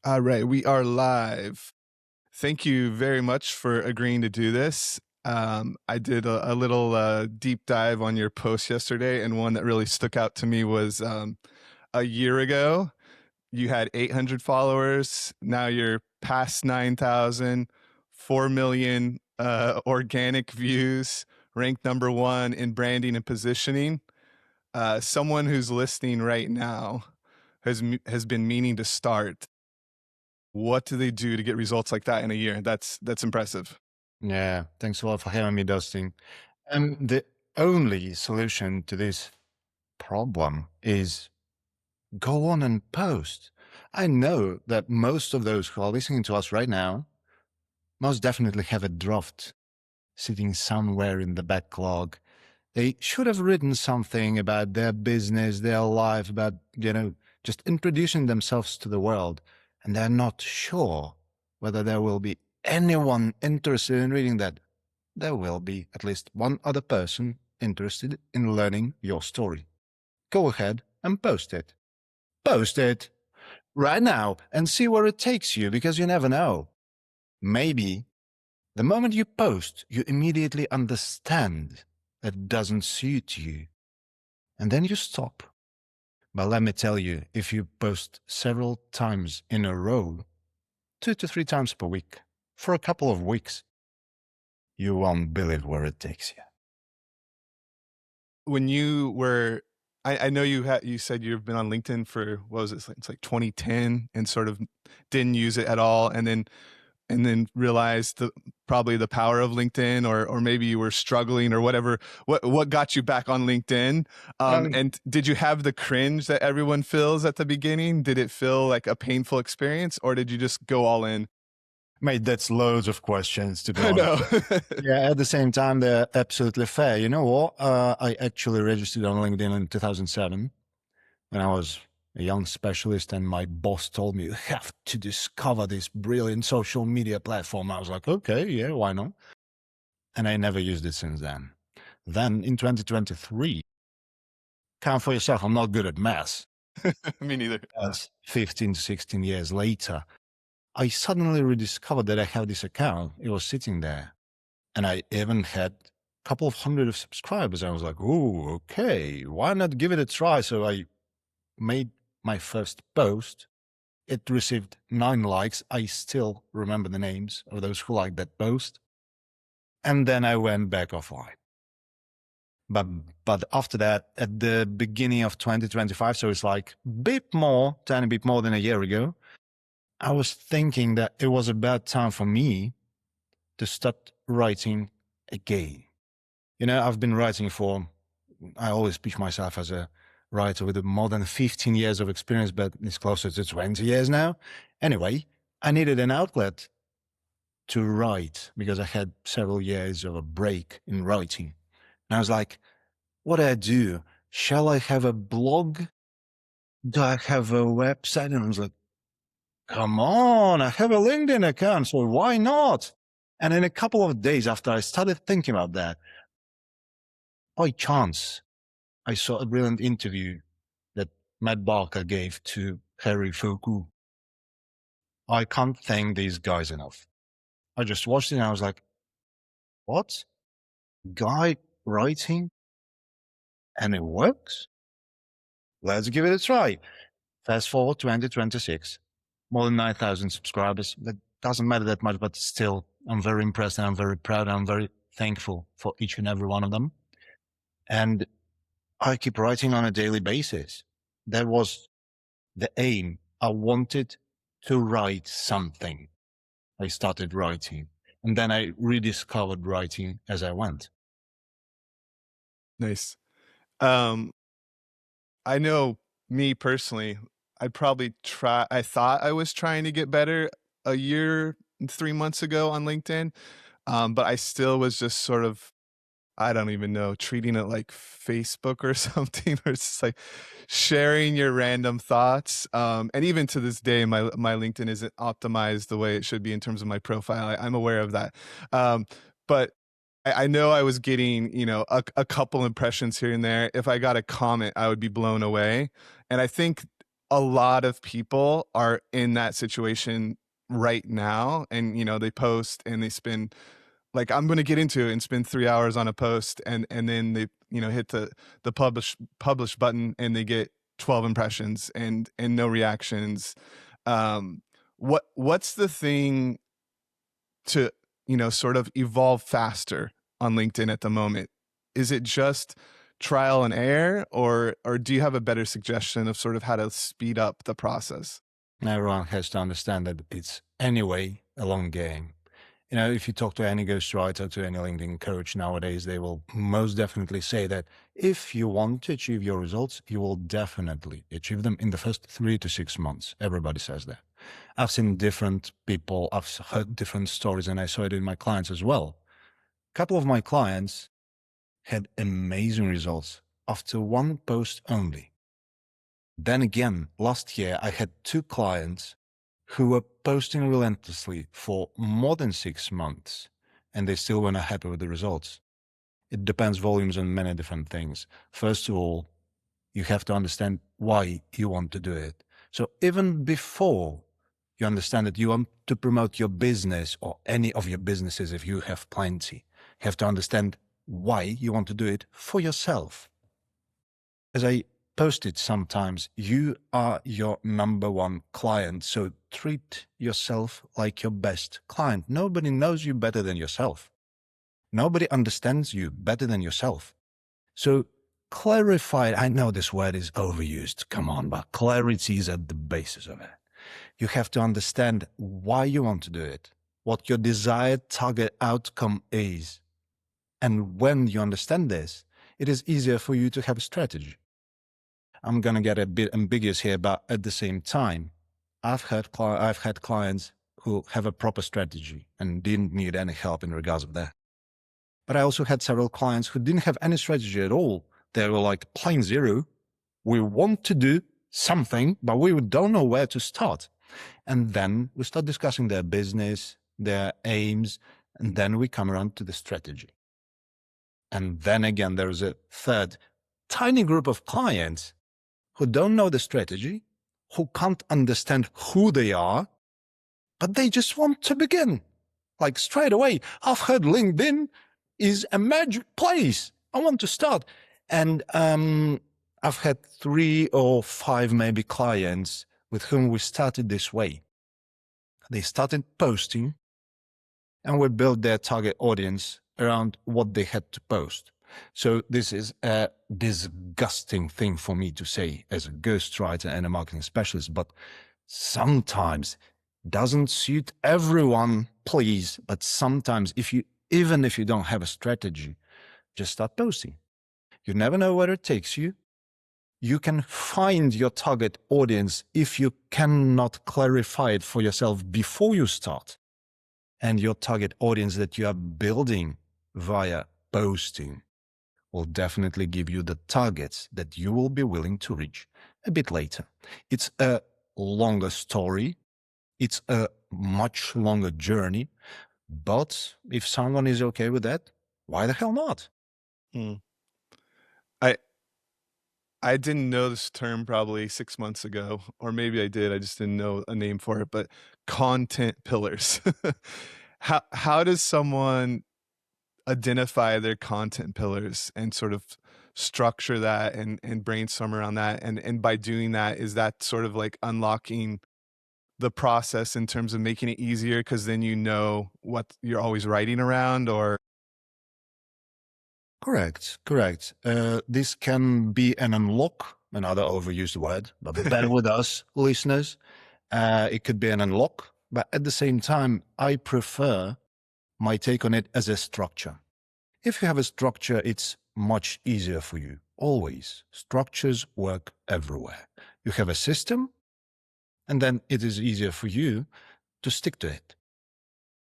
All right, we are live. Thank you very much for agreeing to do this. I did a little deep dive on your post yesterday, and one that really stuck out to me was a year ago, you had 800 followers. Now you're past 9,000, 4 million organic views, ranked number one in branding and positioning. Someone who's listening right now has been meaning to start. What do they do to get results like that in a year? That's impressive. Yeah, thanks a lot for having me, Dustin. The only solution to this problem is go on and post. I know that most of those who are listening to us right now most definitely have a draft sitting somewhere in the backlog. They should have written something about their business, their life, about, just introducing themselves to the world. And they're not sure whether there will be anyone interested in reading that. There will be at least one other person interested in learning your story. Go ahead and post it. Post it right now and see where it takes you, because you never know. Maybe the moment you post, you immediately understand that it doesn't suit you. And then you stop. But let me tell you, if you post several times in a row, 2 to 3 times per week, for a couple of weeks, you won't believe where it takes you. When you were, I know you said you've been on LinkedIn for, what was it? It's like 2010, and sort of didn't use it at all, and then realized probably the power of LinkedIn, or maybe you were struggling or whatever. What got you back on LinkedIn? Um, And did you have the cringe that everyone feels at the beginning? Did it feel like a painful experience, or did you just go all in? Mate, that's loads of questions, to be I honest. know. Yeah, at the same time, they're absolutely fair. You know what? I actually registered on LinkedIn in 2007 when I was a young specialist, and my boss told me, you have to discover this brilliant social media platform. I was like, okay, yeah, why not? And I never used it since then. Then in 2023, count for yourself, I'm not good at maths. Me neither. That's 15 to 16 years later. I suddenly rediscovered that I have this account. It was sitting there. And I even had a couple of hundred of subscribers. I was like, oh, okay, why not give it a try? So I made my first post. It received 9 likes. I still remember the names of those who liked that post. And then I went back offline. But but after that, at the beginning of 2025, so it's like tiny bit more than a year ago, I was thinking that it was a bad time for me to start writing again. I've been writing I always pitch myself as a writer with more than 15 years of experience, but it's closer to 20 years now. Anyway, I needed an outlet to write because I had several years of a break in writing. And I was like, what do I do? Shall I have a blog? Do I have a website? And I was like, come on, I have a LinkedIn account, so why not? And in a couple of days after I started thinking about that, by chance, I saw a brilliant interview that Matt Barker gave to Harry Foucault. I can't thank these guys enough. I just watched it and I was like, what? Guy writing and it works? Let's give it a try. Fast forward 2026, more than 9,000 subscribers. That doesn't matter that much, but still, I'm very impressed and I'm very proud and I'm very thankful for each and every one of them. And I keep writing on a daily basis. That was the aim. I wanted to write something. I started writing, and then I rediscovered writing as I went. Nice. Um, I know me personally, I thought I was trying to get better a year and 3 months ago on LinkedIn. But I still was just sort of, I don't even know, treating it like Facebook or something, where it's just like sharing your random thoughts. And even to this day, my LinkedIn isn't optimized the way it should be in terms of my profile. I'm aware of that. But I know I was getting, a couple impressions here and there. If I got a comment, I would be blown away. And I think a lot of people are in that situation right now, and, they post and they spend, like, I'm gonna get into it and spend 3 hours on a post, and then they, hit the publish button, and they get 12 impressions and no reactions. Um, what's the thing to, sort of evolve faster on LinkedIn at the moment? Is it just trial and error, or do you have a better suggestion of sort of how to speed up the process? Everyone has to understand that it's anyway a long game. You know, if you talk to any ghostwriter, to any LinkedIn coach nowadays, they will most definitely say that if you want to achieve your results, you will definitely achieve them in the first 3 to 6 months. Everybody says that. I've seen different people, I've heard different stories, and I saw it in my clients as well. A couple of my clients had amazing results after one post only. Then again, last year, I had two clients who were posting relentlessly for more than 6 months, and they still were not happy with the results. It depends volumes on many different things. First of all, you have to understand why you want to do it. So even before you understand that you want to promote your business or any of your businesses, if you have plenty, you have to understand why you want to do it for yourself. As I posted sometimes, you are your number one client. So treat yourself like your best client. Nobody knows you better than yourself. Nobody understands you better than yourself. So clarify, I know this word is overused, come on, but clarity is at the basis of it. You have to understand why you want to do it, what your desired target outcome is. And when you understand this, it is easier for you to have a strategy. I'm going to get a bit ambiguous here, but at the same time, I've had clients who have a proper strategy and didn't need any help in regards of that. But I also had several clients who didn't have any strategy at all. They were like plain zero. We want to do something, but we don't know where to start. And then we start discussing their business, their aims, and then we come around to the strategy. And then again, there's a third tiny group of clients who don't know the strategy, who can't understand who they are, but they just want to begin. Like straight away, I've heard LinkedIn is a magic place. I want to start. And I've had 3 or 5 maybe clients with whom we started this way. They started posting and we built their target audience around what they had to post. So this is a disgusting thing for me to say as a ghostwriter and a marketing specialist, but sometimes doesn't suit everyone, please. But sometimes even if you don't have a strategy, just start posting. You never know where it takes you. You can find your target audience if you cannot clarify it for yourself before you start. And your target audience that you are building via posting will definitely give you the targets that you will be willing to reach a bit later. It's a longer story. It's a much longer journey. But if someone is okay with that, why the hell not? Hmm. I I didn't know this term probably 6 months ago, or maybe I did, I just didn't know a name for it, but content pillars. How does someone identify their content pillars and sort of structure that and brainstorm around that? And by doing that, is that sort of like unlocking the process in terms of making it easier because then you know what you're always writing around, or Correct, correct. This can be an unlock, another overused word, but bear with us, listeners. It could be an unlock, but at the same time, I prefer my take on it as a structure. If you have a structure, it's much easier for you. Always. Structures work everywhere. You have a system, and then it is easier for you to stick to it.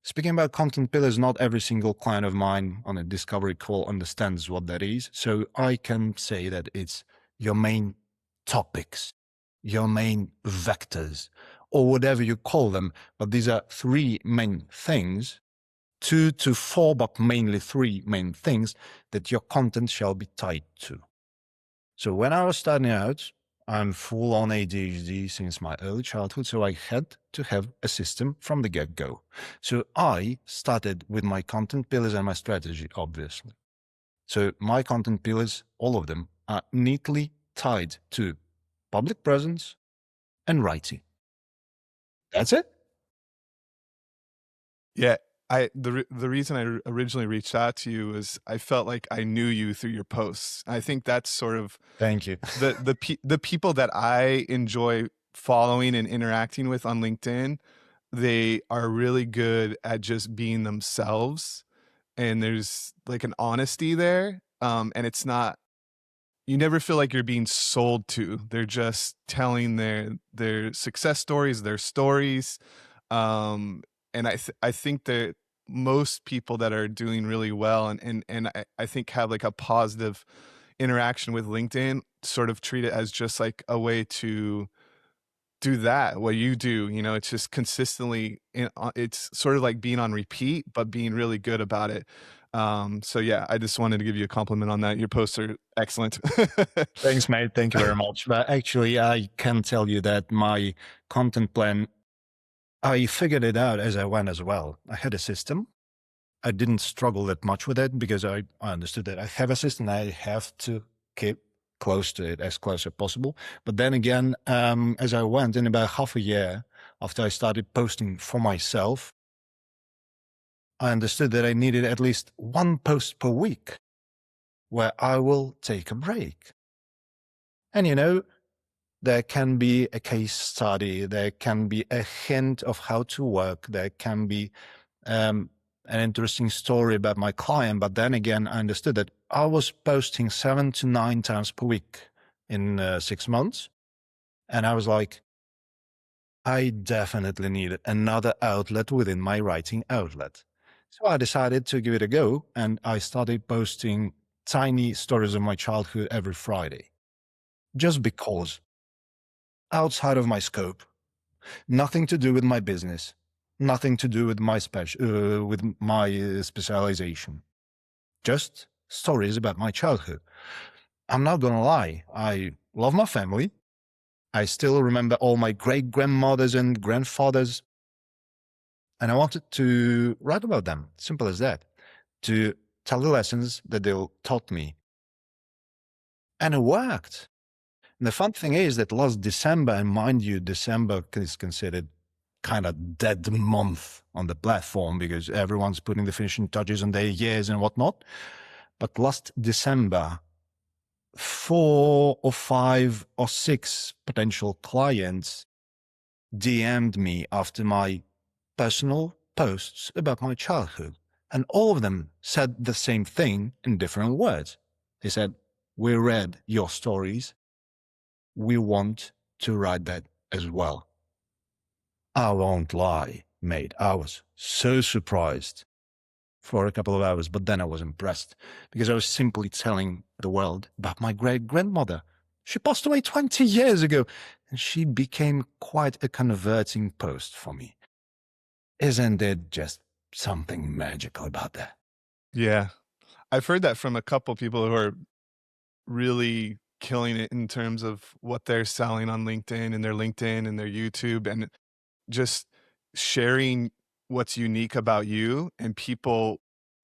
Speaking about content pillars, not every single client of mine on a discovery call understands what that is. So I can say that it's your main topics, your main vectors, or whatever you call them. But these are 3 main things, 2 to 4, but mainly 3 main things that your content shall be tied to. So when I was starting out, I'm full on ADHD since my early childhood, so I had to have a system from the get go. So I started with my content pillars and my strategy, obviously. So my content pillars, all of them, are neatly tied to public presence and writing. That's it. Yeah, the reason I originally reached out to you is I felt like I knew you through your posts. I think that's sort of Thank you. the people that I enjoy following and interacting with on LinkedIn. They are really good at just being themselves, and there's like an honesty there. And it's not, you never feel like you're being sold to. They're just telling their success stories, their stories. And I think that most people that are doing really well and I think have like a positive interaction with LinkedIn sort of treat it as just like a way to do that, what you do, it's just consistently it's sort of like being on repeat, but being really good about it. So yeah, I just wanted to give you a compliment on that. Your posts are excellent. Thanks, mate. Thank you very much. But actually, I can tell you that my content plan, I figured it out as I went as well. I had a system. I didn't struggle that much with it because I understood that I have a system. I have to keep close to it, as close as possible. But then again, as I went in about half a year after I started posting for myself, I understood that I needed at least one post per week where I will take a break. And there can be a case study, there can be a hint of how to work, there can be um, an interesting story about my client. But then again, I understood that I was posting 7 to 9 times per week in 6 months. And I was like, I definitely need another outlet within my writing outlet. So I decided to give it a go, and I started posting tiny stories of my childhood every Friday, just because outside of my scope, nothing to do with my business, nothing to do with my specialization, just stories about my childhood. I'm not gonna lie, I love my family. I still remember all my great grandmothers and grandfathers, and I wanted to write about them. Simple as that. To tell the lessons that they taught me. And it worked. And the fun thing is that last December, and mind you, December is considered kind of dead month on the platform because everyone's putting the finishing touches on their years and whatnot. But last December, 4 or 5 or 6 potential clients DM'd me after my personal posts about my childhood. And all of them said the same thing in different words. They said, "We read your stories. We want to write that as well." I won't lie, mate. I was so surprised for a couple of hours, but then I was impressed because I was simply telling the world about my great grandmother. She passed away 20 years ago, and she became quite a converting post for me. Isn't there just something magical about that? Yeah. I've heard that from a couple people who are really killing it in terms of what they're selling on LinkedIn and their LinkedIn and their YouTube, and just sharing what's unique about you, and people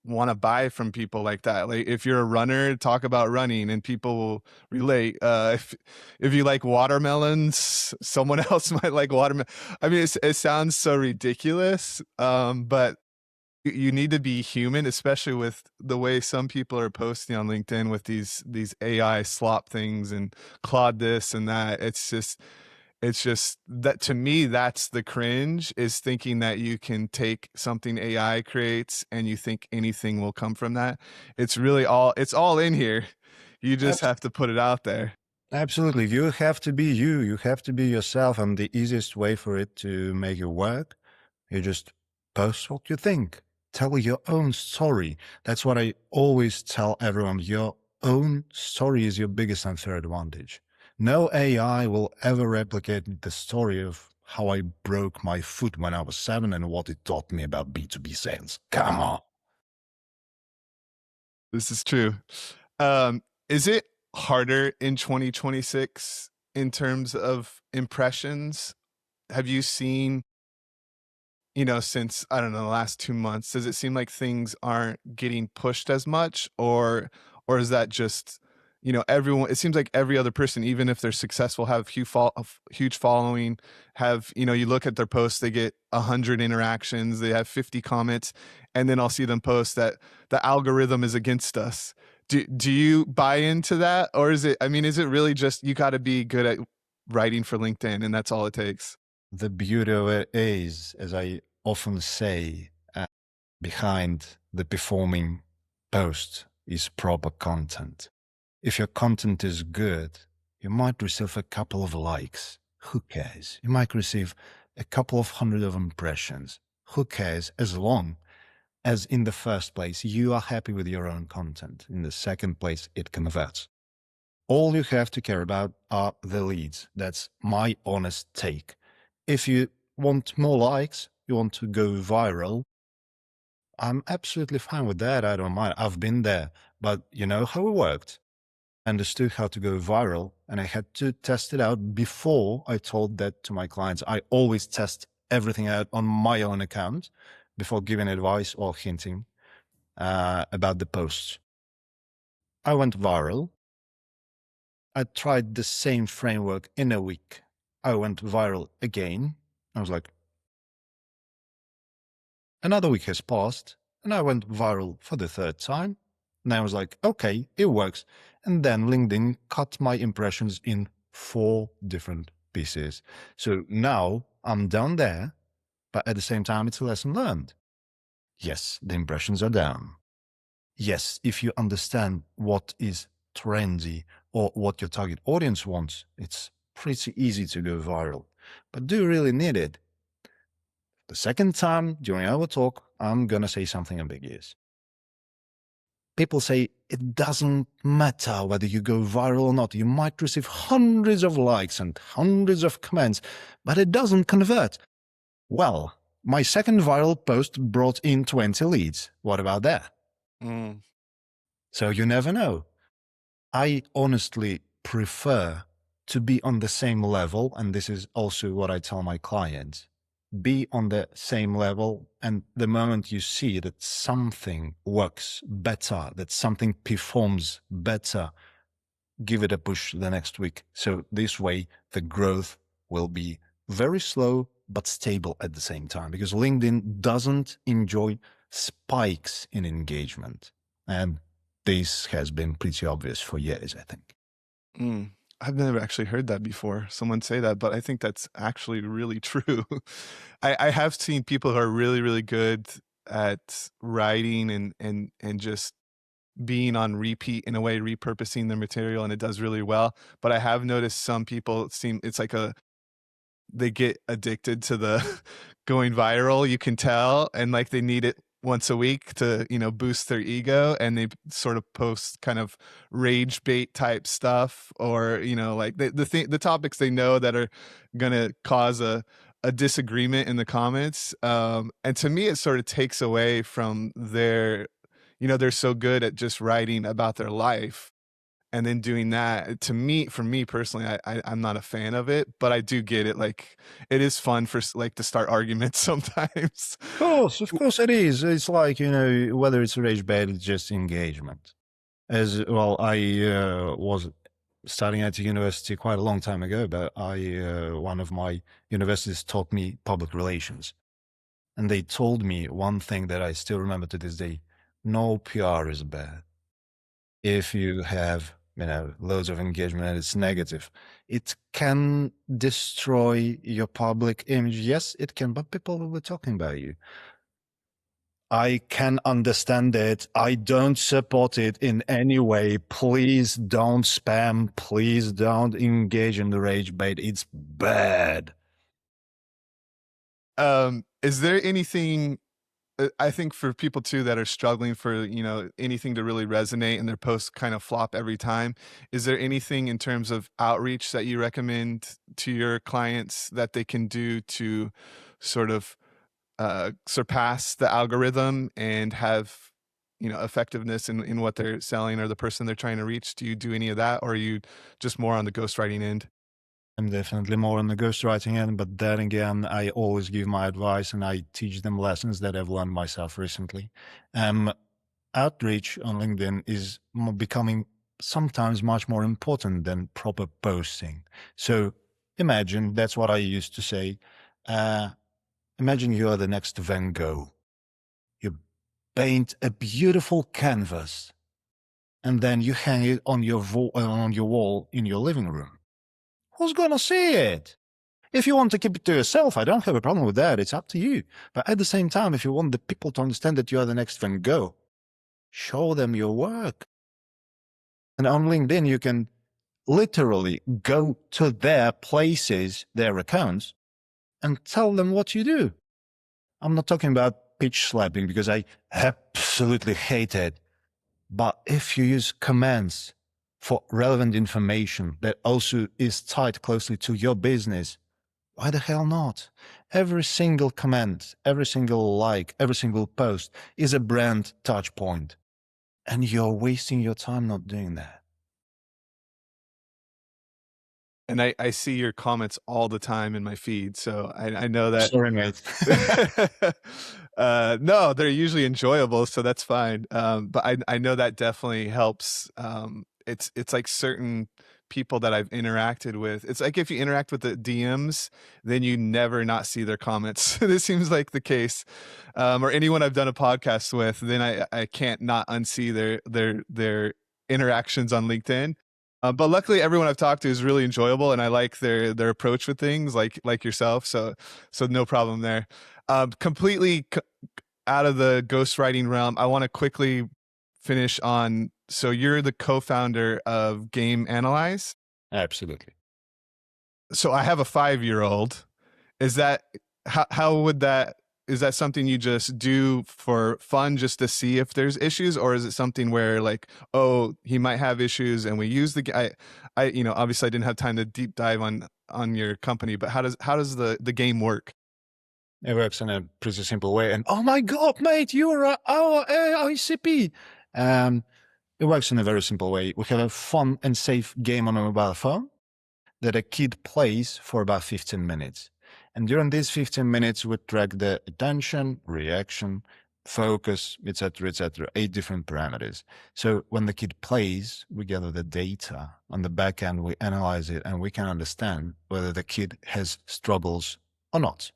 wanna buy from people like that. Like, if you're a runner, talk about running and people will relate. If you like watermelons, someone else might like watermelon. I mean, it sounds so ridiculous, but you need to be human, especially with the way some people are posting on LinkedIn with these AI slop things and Claude this and that. It's just that, to me, that's the cringe, is thinking that you can take something AI creates and you think anything will come from that. It's all in here. You just Abs- have to put it out there. Absolutely. You have to be you. You have to be yourself. And the easiest way for it to make it work, you just post what you think. Tell your own story. That's what I always tell everyone. Your own story is your biggest unfair advantage. No AI will ever replicate the story of how I broke my foot when I was 7 and what it taught me about B2B sales. Come on. This is true. Is it harder in 2026 in terms of impressions? Have you seen, since, I don't know, the last 2 months, does it seem like things aren't getting pushed as much, or is that just, everyone, it seems like every other person, even if they're successful, have huge following, have, you look at their posts, they get 100 interactions, they have 50 comments, and then I'll see them post that the algorithm is against us. Do you buy into that, or is it really just you gotta be good at writing for LinkedIn and that's all it takes? The beauty of it is, as I often say, behind the performing post is proper content. If your content is good, you might receive a couple of likes. Who cares? You might receive a couple of hundred of impressions. Who cares? As long as in the first place you are happy with your own content. In the second place, it converts. All you have to care about are the leads. That's my honest take. If you want more likes, you want to go viral, I'm absolutely fine with that. I don't mind. I've been there. But you know how it worked? I understood how to go viral, and I had to test it out before I told that to my clients. I always test everything out on my own account before giving advice or hinting about the posts. I went viral. I tried the same framework in a week. I went viral again. I was like, another week has passed, and I went viral for the third time. And I was like, okay, it works. And then LinkedIn cut my impressions in 4 different pieces. So now I'm down there, but at the same time, it's a lesson learned. Yes, the impressions are down. Yes, if you understand what is trendy or what your target audience wants, it's pretty easy to go viral. But do you really need it? The second time during our talk, I'm gonna say something ambiguous. People say it doesn't matter whether you go viral or not. You might receive hundreds of likes and hundreds of comments, but it doesn't convert. Well, my second viral post brought in 20 leads. What about that? Mm. So you never know. I honestly prefer to be on the same level, and this is also what I tell my clients. Be on the same level, and the moment you see that something works better, that something performs better, give it a push the next week. So this way, the growth will be very slow but stable at the same time, because LinkedIn doesn't enjoy spikes in engagement. And this has been pretty obvious for years, I think. Mm. I've never actually heard that before, someone say that, but I think that's actually really true. I have seen people who are really, really good at writing and just being on repeat, in a way, repurposing their material, and it does really well. But I have noticed some people seem it's like they get addicted to the going viral, you can tell, and, like, they need it once a week to, boost their ego, and they sort of post kind of rage bait type stuff, or, like, the topics they know that are gonna cause a disagreement in the comments, and to me, it sort of takes away from they're so good at just writing about their life, and then doing that, to me, for me personally, I'm not a fan of it, but I do get it. Like, it is fun like to start arguments sometimes. Of course it is. It's like, whether it's rage bait, it's just engagement. As well, I was studying at university quite a long time ago, but one of my universities taught me public relations. And they told me one thing that I still remember to this day: no PR is bad. If you have, loads of engagement and it's negative, it can destroy your public image. Yes, it can, but people will be talking about you. I can understand it. I don't support it in any way. Please don't spam. Please don't engage in the rage bait. It's bad. Is there anything, I think for people too that are struggling for, anything to really resonate and their posts kind of flop every time, is there anything in terms of outreach that you recommend to your clients that they can do to sort of surpass the algorithm and have, effectiveness in what they're selling or the person they're trying to reach? Do you do any of that, or are you just more on the ghostwriting end? I'm definitely more on the ghostwriting end, but then again, I always give my advice and I teach them lessons that I've learned myself recently. Um, Outreach on LinkedIn is becoming sometimes much more important than proper posting. So imagine, that's what I used to say. Uh, Imagine you are the next Van Gogh. You paint a beautiful canvas and then you hang it on on your wall in your living room. Who's gonna see it? If you want to keep it to yourself, I don't have a problem with that. It's up to you. But at the same time, if you want the people to understand that you are the next Van Gogh, show them your work. And on LinkedIn, you can literally go to their places, their accounts, and tell them what you do. I'm not talking about pitch slapping because I absolutely hate it. But if you use commands for relevant information that also is tied closely to your business, why the hell not? Every single comment, every single like, every single post is a brand touch point. And you're wasting your time not doing that. And I see your comments all the time in my feed, so I know that. Sorry, mate. No, they're usually enjoyable, so that's fine. But I know that definitely helps. It's like certain people that I've interacted with. It's like if you interact with the DMs, then you never not see their comments. This seems like the case. Or anyone I've done a podcast with, then I can't not unsee their interactions on LinkedIn. But luckily, everyone I've talked to is really enjoyable, and I like their approach with things, like yourself. So no problem there. Completely out of the ghostwriting realm, I want to quickly finish on. So you're the co-founder of Game Analyze. Absolutely. So I have a 5-year-old. Is that how would that is that something you just do for fun just to see if there's issues, or is it something where like, oh, he might have issues and we use I obviously I didn't have time to deep dive on your company, but how does the game work? It works in a pretty simple way. And oh my God, mate, you're our ICP. It works in a very simple way. We have a fun and safe game on a mobile phone that a kid plays for about 15 minutes. And during these 15 minutes, we track the attention, reaction, focus, etc., 8 different parameters. So when the kid plays, we gather the data. On the back end, we analyze it and we can understand whether the kid has struggles or not.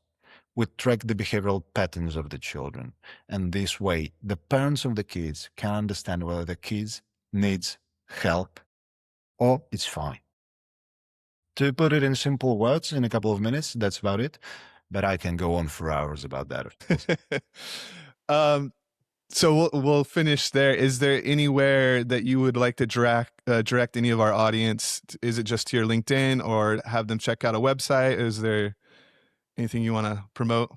We track the behavioral patterns of the children. And this way, the parents of the kids can understand whether the kids needs help or it's fine. To put it in simple words, in a couple of minutes, that's about it. But I can go on for hours about that, of course. um, so we'll finish there. Is there anywhere that you would like to direct any of our audience? Is it just to your LinkedIn, or have them check out a website? Is there anything you want to promote?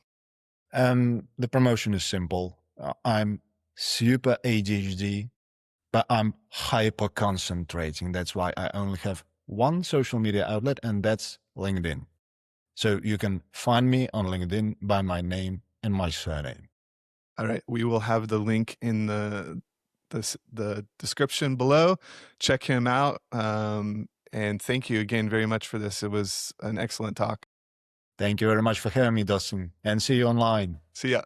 The promotion is simple. I'm super ADHD, but I'm hyper concentrating. That's why I only have one social media outlet, and that's LinkedIn. So you can find me on LinkedIn by my name and my surname. All right, we will have the link in the description below. Check him out, and thank you again very much for this. It was an excellent talk. Thank you very much for having me, Dustin, and see you online. See ya.